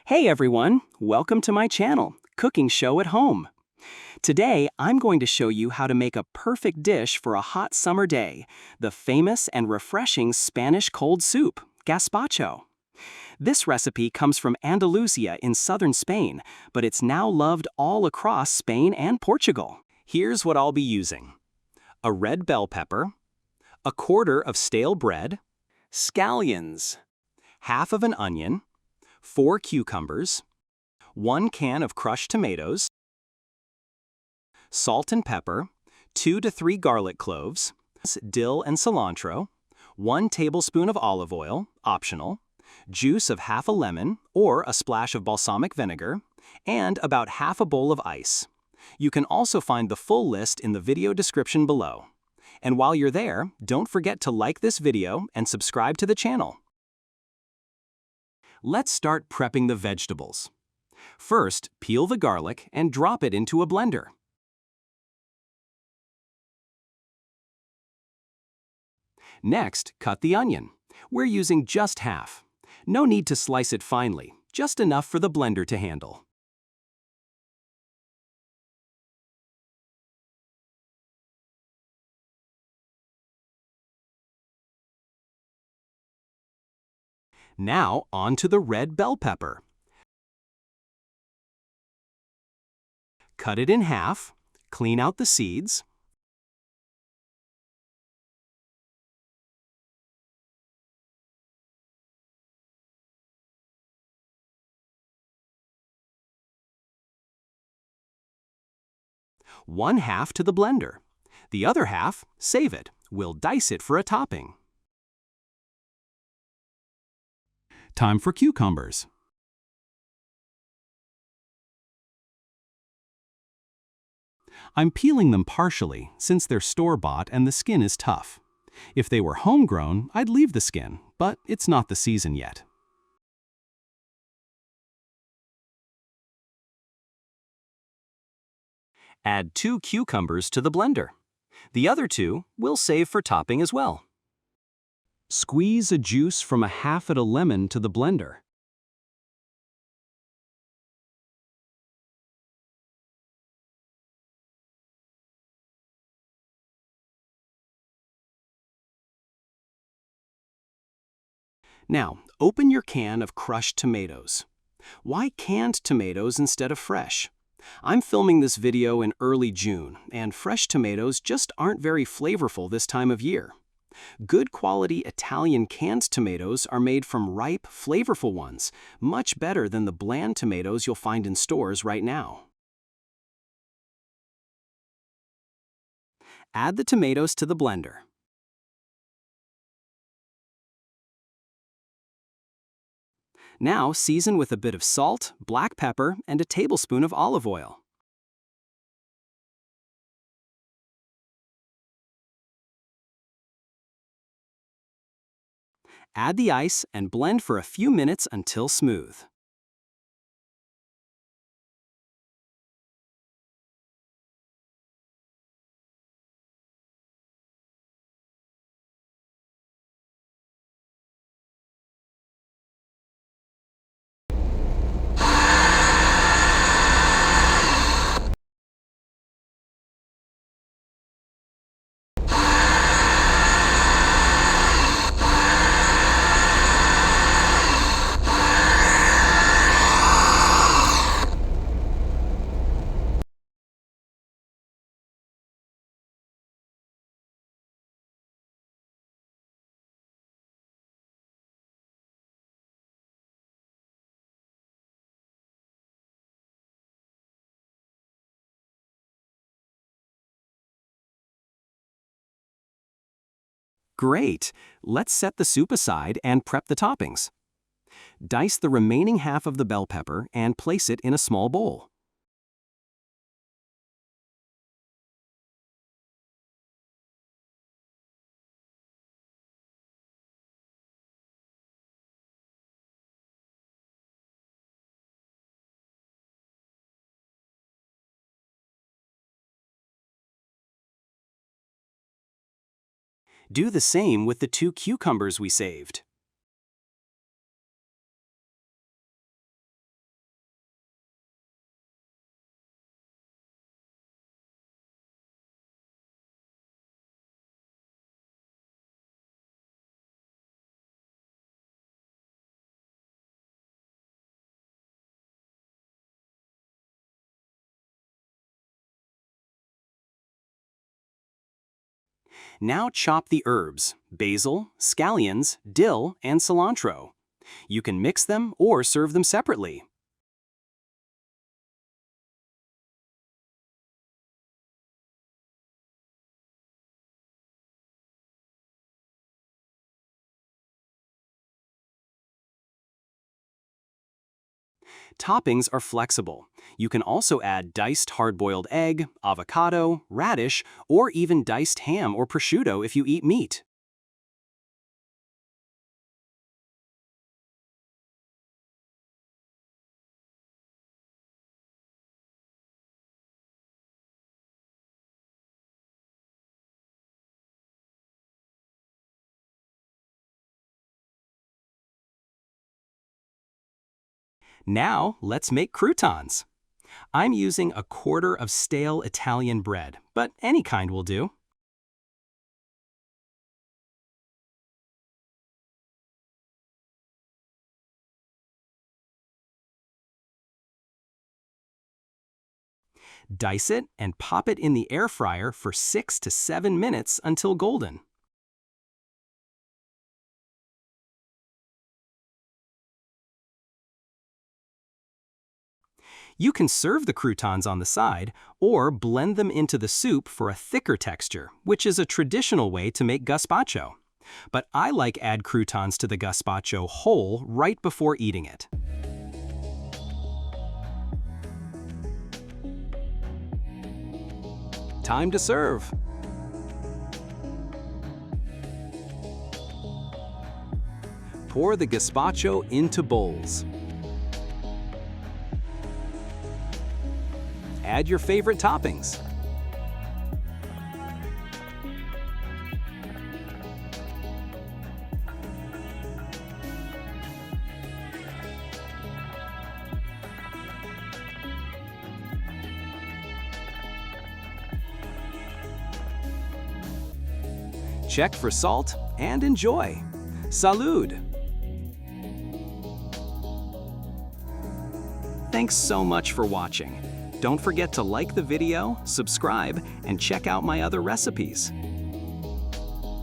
Hey everyone, welcome to my channel, Cooking Show at Home. Today, I'm going to show you how to make a perfect dish for a hot summer day, the famous and refreshing Spanish cold soup, Gazpacho. This recipe comes from Andalusia in southern Spain, but it's now loved all across Spain and Portugal. Here's what I'll be using: a red bell pepper, a quarter of stale bread, scallions, half of an onion, 4 cucumbers, 1 can of crushed tomatoes, salt and pepper, 2 to 3 garlic cloves, dill and cilantro, 1 tablespoon of olive oil, optional, juice of half a lemon or a splash of balsamic vinegar, and about half a bowl of ice. You can also find the full list in the video description below. And while you're there, don't forget to like this video and subscribe to the channel. Let's start prepping the vegetables. First, peel the garlic and drop it into a blender. Next, cut the onion. We're using just half. No need to slice it finely, just enough for the blender to handle. Now, on to the red bell pepper. Cut it in half, clean out the seeds, one half to the blender. The other half, save it. We'll dice it for a topping. Time for cucumbers. I'm peeling them partially since they're store-bought and the skin is tough. If they were homegrown, I'd leave the skin, but it's not the season yet. Add 2 cucumbers to the blender. The other 2 we'll save for topping as well. Squeeze a juice from a half of a lemon to the blender. Now, open your can of crushed tomatoes. Why canned tomatoes instead of fresh? I'm filming this video in early June, and fresh tomatoes just aren't very flavorful this time of year. Good quality Italian canned tomatoes are made from ripe, flavorful ones, much better than the bland tomatoes you'll find in stores right now. Add the tomatoes to the blender. Now season with a bit of salt, black pepper, and a tablespoon of olive oil. Add the ice and blend for a few minutes until smooth. Great! Let's set the soup aside and prep the toppings. Dice the remaining half of the bell pepper and place it in a small bowl. Do the same with the 2 cucumbers we saved. Now chop the herbs, basil, scallions, dill, and cilantro. You can mix them or serve them separately. Toppings are flexible. You can also add diced hard-boiled egg, avocado, radish, or even diced ham or prosciutto if you eat meat. Now, let's make croutons. I'm using a quarter of stale Italian bread, but any kind will do. Dice it and pop it in the air fryer for 6 to 7 minutes until golden. You can serve the croutons on the side or blend them into the soup for a thicker texture, which is a traditional way to make gazpacho. But I like add croutons to the gazpacho whole right before eating it. Time to serve. Pour the gazpacho into bowls. Add your favorite toppings. Check for salt and enjoy. Salud! Thanks so much for watching. Don't forget to like the video, subscribe, and check out my other recipes.